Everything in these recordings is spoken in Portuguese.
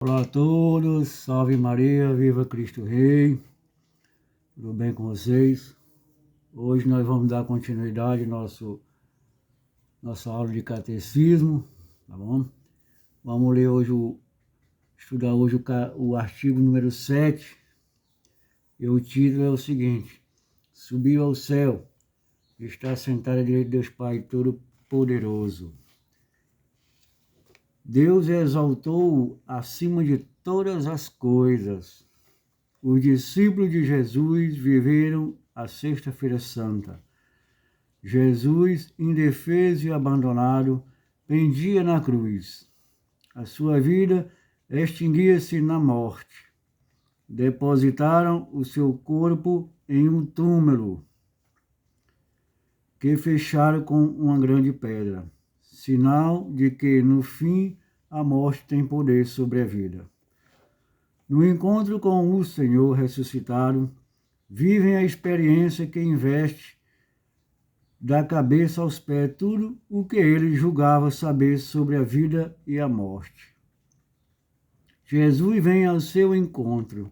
Olá a todos, salve Maria, viva Cristo Rei, tudo bem com vocês? Hoje nós vamos dar continuidade à nossa aula de catecismo, tá bom? Vamos ler hoje, estudar hoje o artigo número 7, e o título é o seguinte: Subiu ao céu, está sentado à direita de Deus Pai Todo-Poderoso. Deus exaltou acima de todas as coisas. Os discípulos de Jesus viveram a Sexta-feira Santa. Jesus, indefeso e abandonado, pendia na cruz. A sua vida extinguia-se na morte. Depositaram o seu corpo em um túmulo que fecharam com uma grande pedra, sinal de que, no fim, a morte tem poder sobre a vida. No encontro com o Senhor ressuscitado, vivem a experiência que investe da cabeça aos pés tudo o que ele julgava saber sobre a vida e a morte. Jesus vem ao seu encontro.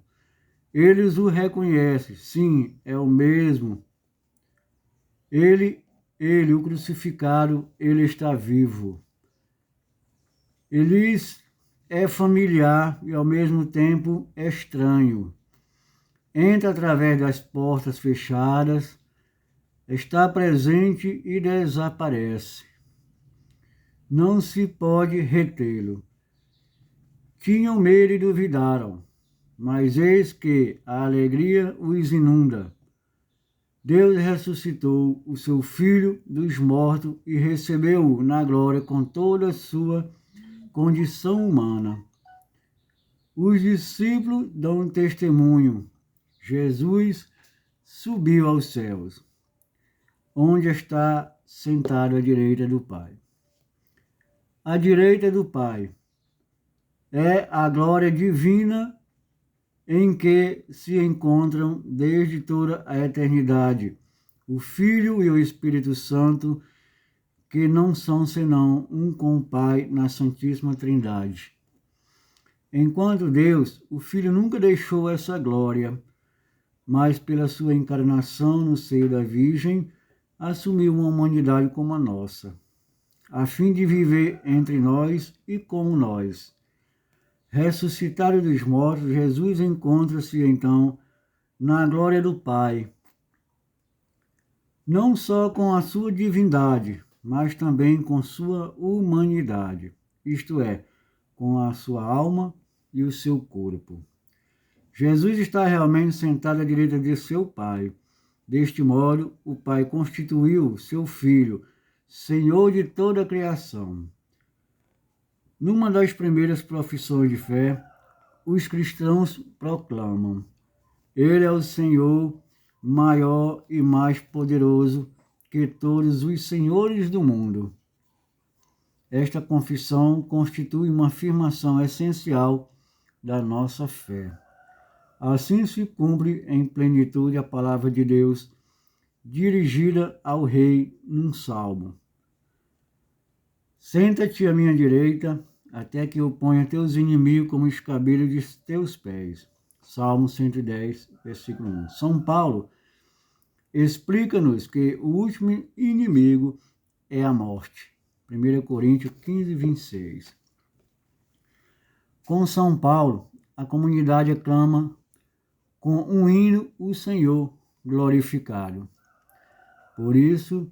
Eles o reconhecem, sim, é o mesmo. Ele, o crucificado, ele está vivo. Ele é familiar e ao mesmo tempo estranho. Entra através das portas fechadas, está presente e desaparece. Não se pode retê-lo. Tinham medo e duvidaram, mas eis que a alegria os inunda. Deus ressuscitou o seu Filho dos mortos e recebeu-o na glória com toda a sua condição humana. Os discípulos dão testemunho. Jesus subiu aos céus, onde está sentado à direita do Pai. À direita do Pai é a glória divina em que se encontram desde toda a eternidade o Filho e o Espírito Santo, que não são senão um com o Pai na Santíssima Trindade. Enquanto Deus, o Filho nunca deixou essa glória, mas pela sua encarnação no seio da Virgem, assumiu uma humanidade como a nossa, a fim de viver entre nós e como nós. Ressuscitado dos mortos, Jesus encontra-se então na glória do Pai, não só com a sua divindade, mas também com sua humanidade, isto é, com a sua alma e o seu corpo. Jesus está realmente sentado à direita de seu Pai. Deste modo, o Pai constituiu seu Filho, Senhor de toda a criação. Numa das primeiras profissões de fé, os cristãos proclamam: Ele é o Senhor maior e mais poderoso que todos os senhores do mundo. Esta confissão constitui uma afirmação essencial da nossa fé. Assim se cumpre em plenitude a palavra de Deus dirigida ao rei num salmo. Senta-te à minha direita, até que eu ponha teus inimigos como escabelo de teus pés. Salmo 110, versículo 1. São Paulo explica-nos que o último inimigo é a morte. 1 Coríntios 15, 26. Com São Paulo, a comunidade aclama com um hino o Senhor glorificado. Por isso,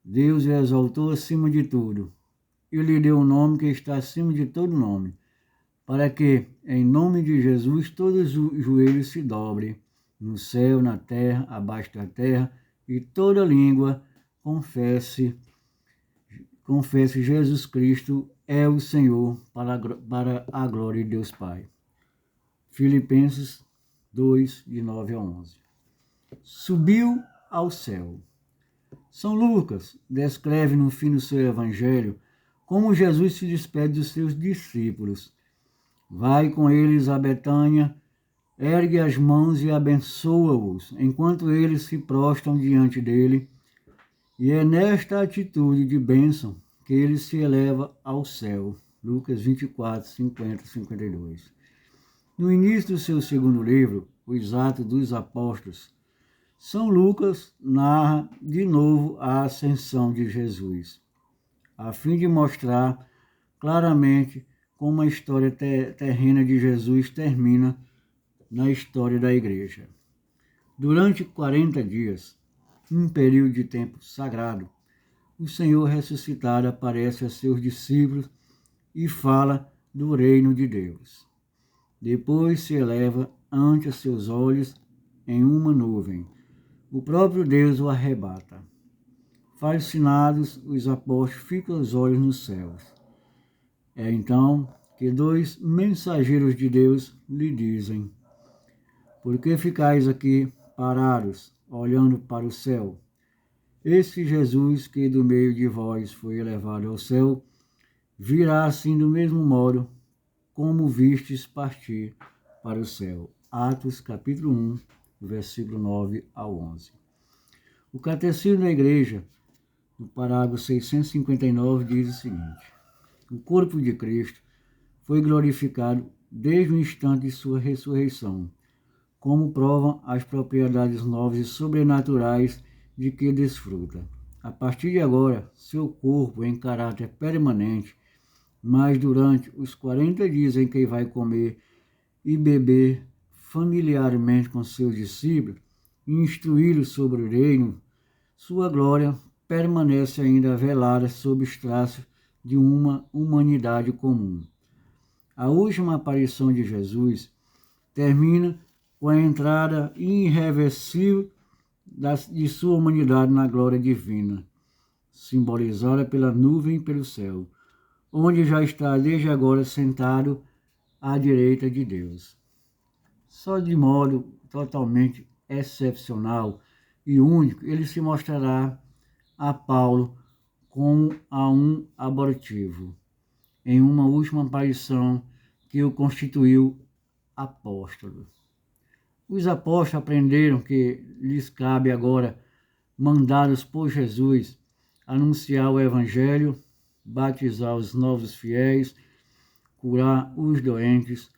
Deus o exaltou acima de tudo e lhe deu um nome que está acima de todo nome, para que, em nome de Jesus, todos os joelhos se dobrem, no céu, na terra, abaixo da terra, e toda língua confesse Jesus Cristo é o Senhor, para a glória de Deus Pai. Filipenses 2, de 9 a 11. Subiu ao céu. São Lucas descreve no fim do seu evangelho como Jesus se despede dos seus discípulos. Vai com eles a Betânia, ergue as mãos e abençoa-os, enquanto eles se prostram diante dele, e é nesta atitude de bênção que ele se eleva ao céu. Lucas 24, 50, 52. No início do seu segundo livro, Os Atos dos Apóstolos, São Lucas narra de novo a ascensão de Jesus, a fim de mostrar claramente como a história terrena de Jesus termina na história da igreja. Durante 40 dias, um período de tempo sagrado, o Senhor ressuscitado aparece a seus discípulos e fala do reino de Deus. Depois se eleva ante seus olhos em uma nuvem. O próprio Deus o arrebata. Fascinados, os apóstolos ficam os olhos nos céus. É então que dois mensageiros de Deus lhe dizem: por que ficais aqui parados, olhando para o céu? Esse Jesus que do meio de vós foi elevado ao céu, virá assim do mesmo modo como vistes partir para o céu. Atos capítulo 1, versículo 9 ao 11. O Catecismo da Igreja, no parágrafo 659, diz o seguinte: o corpo de Cristo foi glorificado desde o instante de sua ressurreição, como provam as propriedades novas e sobrenaturais de que desfruta. A partir de agora, seu corpo em caráter permanente, mas durante os 40 dias em que vai comer e beber familiarmente com seus discípulos e instruí-los sobre o reino, sua glória permanece ainda velada sob os traços de uma humanidade comum. A última aparição de Jesus termina com a entrada irreversível de sua humanidade na glória divina, simbolizada pela nuvem pelo céu, onde já está desde agora sentado à direita de Deus. Só de modo totalmente excepcional e único, ele se mostrará a Paulo como a um abortivo, em uma última aparição que o constituiu apóstolo. Os apóstolos aprenderam que lhes cabe agora, mandados por Jesus, anunciar o Evangelho, batizar os novos fiéis, curar os doentes,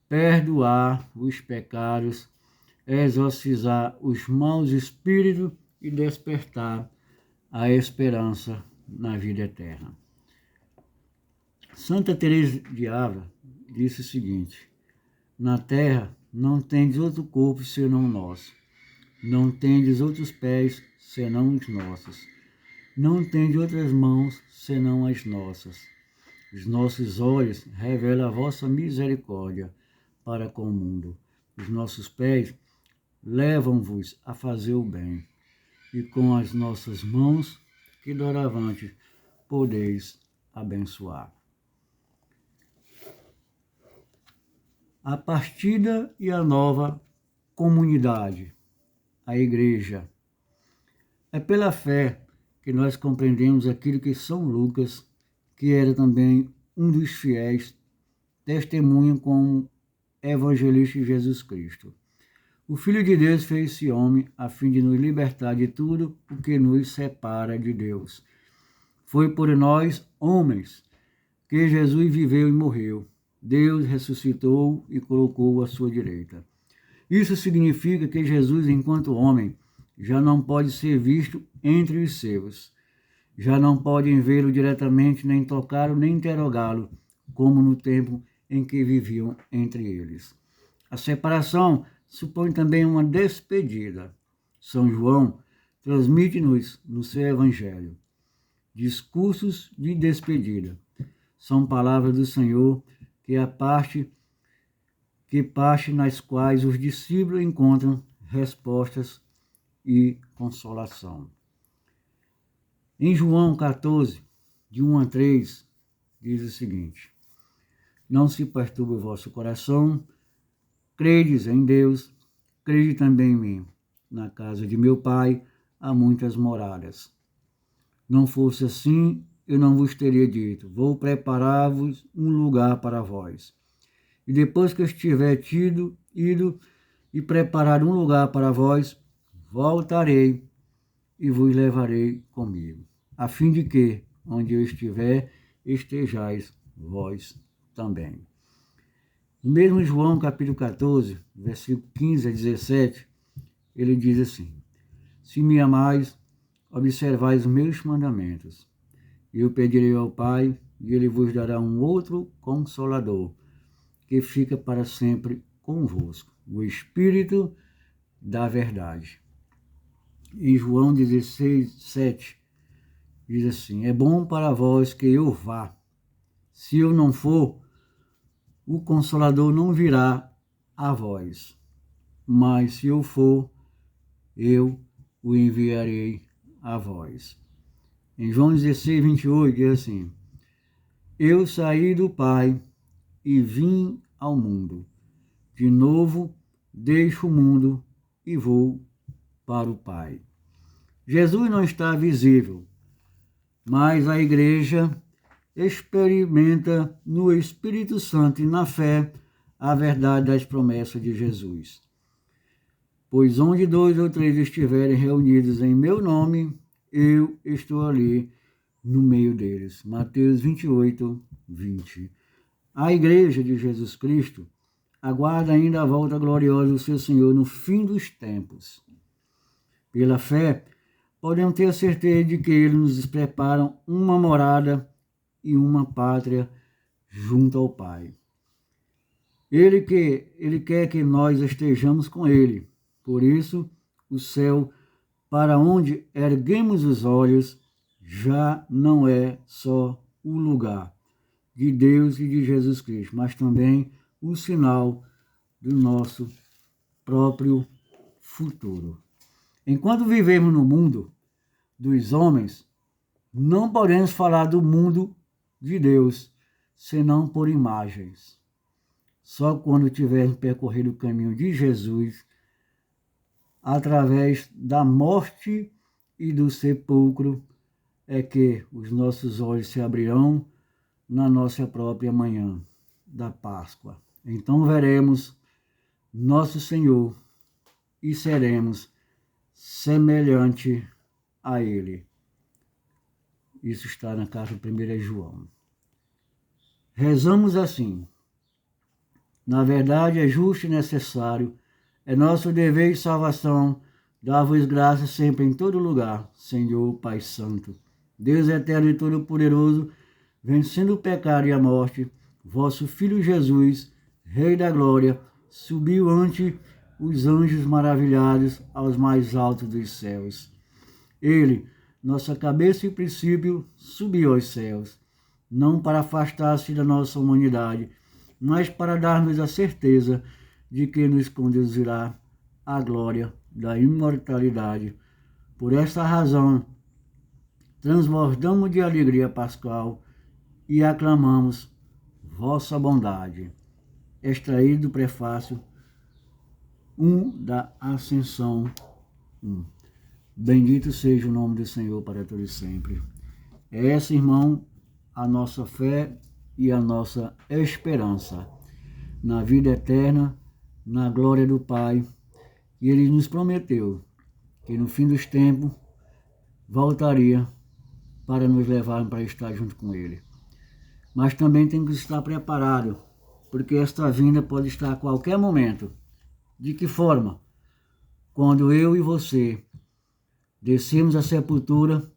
perdoar os pecados, exorcizar os maus espíritos e despertar a esperança na vida eterna. Santa Teresa de Ávila disse o seguinte: na terra não tendes outro corpo senão o nosso, não tendes outros pés senão os nossos, não tendes outras mãos senão as nossas. Os nossos olhos revelam a vossa misericórdia para com o mundo. Os nossos pés levam-vos a fazer o bem, e com as nossas mãos, que doravante podeis abençoar. A partida e a nova comunidade, a igreja. É pela fé que nós compreendemos aquilo que São Lucas, que era também um dos fiéis, testemunha como evangelista de Jesus Cristo. O Filho de Deus fez-se homem a fim de nos libertar de tudo o que nos separa de Deus. Foi por nós, homens, que Jesus viveu e morreu. Deus ressuscitou e colocou à sua direita. Isso significa que Jesus, enquanto homem, já não pode ser visto entre os seus. Já não podem vê-lo diretamente, nem tocá-lo, nem interrogá-lo, como no tempo em que viviam entre eles. A separação supõe também uma despedida. São João transmite-nos no seu Evangelho discursos de despedida. São palavras do Senhor que parte nas quais os discípulos encontram respostas e consolação. Em João 14, de 1 a 3, diz o seguinte: não se perturbe o vosso coração, credes em Deus, crede também em mim. Na casa de meu Pai há muitas moradas. Não fosse assim, eu não vos teria dito: vou preparar-vos um lugar para vós. E depois que eu estiver ido e preparar um lugar para vós, voltarei e vos levarei comigo, a fim de que, onde eu estiver, estejais vós também. No mesmo João, capítulo 14, versículo 15 a 17, ele diz assim: se me amais, observai os meus mandamentos. Eu pedirei ao Pai, e ele vos dará um outro Consolador, que fica para sempre convosco, o Espírito da verdade. Em João 16, 7, diz assim: é bom para vós que eu vá. Se eu não for, o Consolador não virá a vós. Mas se eu for, eu o enviarei a vós. Em João 16, 28, diz assim: eu saí do Pai e vim ao mundo. De novo deixo o mundo e vou para o Pai. Jesus não está visível, mas a igreja experimenta no Espírito Santo e na fé a verdade das promessas de Jesus. Pois onde 2 ou 3 estiverem reunidos em meu nome, eu estou ali no meio deles. Mateus 28, 20. A igreja de Jesus Cristo aguarda ainda a volta gloriosa do seu Senhor no fim dos tempos. Pela fé, podemos ter a certeza de que Ele nos prepara uma morada e uma pátria junto ao Pai. Ele quer que nós estejamos com Ele. Por isso, o céu, para onde erguemos os olhos, já não é só o lugar de Deus e de Jesus Cristo, mas também o sinal do nosso próprio futuro. Enquanto vivemos no mundo dos homens, não podemos falar do mundo de Deus, senão por imagens. Só quando tivermos percorrido o caminho de Jesus, através da morte e do sepulcro, é que os nossos olhos se abrirão na nossa própria manhã da Páscoa. Então veremos nosso Senhor e seremos semelhante a Ele. Isso está na carta 1 João. Rezamos assim: na verdade é justo e necessário, é nosso dever e salvação, dar-vos graças sempre em todo lugar, Senhor Pai Santo, Deus eterno e todo-poderoso, vencendo o pecado e a morte, vosso Filho Jesus, Rei da Glória, subiu ante os anjos maravilhados aos mais altos dos céus. Ele, nossa cabeça e princípio, subiu aos céus, não para afastar-se da nossa humanidade, mas para dar-nos a certeza de que nos conduzirá à glória da imortalidade. Por esta razão, transbordamos de alegria pascal e aclamamos vossa bondade. Extraído do prefácio 1 da Ascensão 1. Bendito seja o nome do Senhor para todo sempre. É essa, irmão, a nossa fé e a nossa esperança na vida eterna, na glória do Pai. E Ele nos prometeu que no fim dos tempos voltaria para nos levar para estar junto com Ele. Mas também tem que estar preparado, porque esta vinda pode estar a qualquer momento. De que forma? Quando eu e você descemos a sepultura,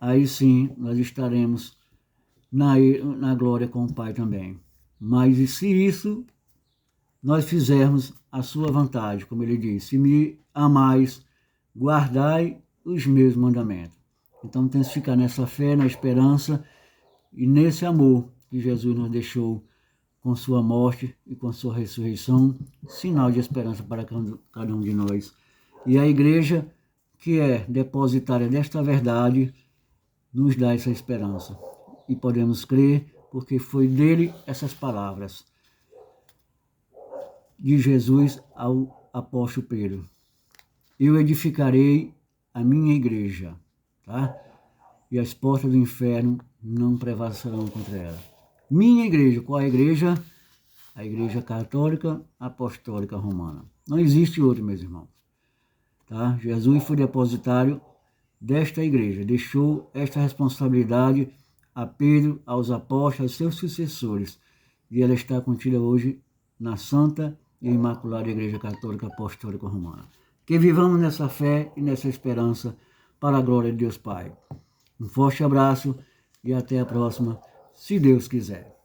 aí sim nós estaremos na glória com o Pai também. Mas e se isso nós fizermos a sua vontade, como ele diz: se me amais, guardai os meus mandamentos. Então temos que ficar nessa fé, na esperança e nesse amor que Jesus nos deixou com sua morte e com sua ressurreição, sinal de esperança para cada um de nós. E a igreja, que é depositária desta verdade, nos dá essa esperança. E podemos crer, porque foi dele essas palavras de Jesus ao apóstolo Pedro: eu edificarei a minha igreja, tá? E as portas do inferno não prevalecerão contra ela. Minha igreja, qual é a igreja? A igreja católica apostólica romana. Não existe outra, meus irmãos. Tá? Jesus foi depositário desta igreja, deixou esta responsabilidade a Pedro, aos apóstolos, aos seus sucessores. E ela está contida hoje na Santa e Imaculada Igreja Católica Apostólica Romana. Que vivamos nessa fé e nessa esperança para a glória de Deus Pai. Um forte abraço e até a próxima, se Deus quiser.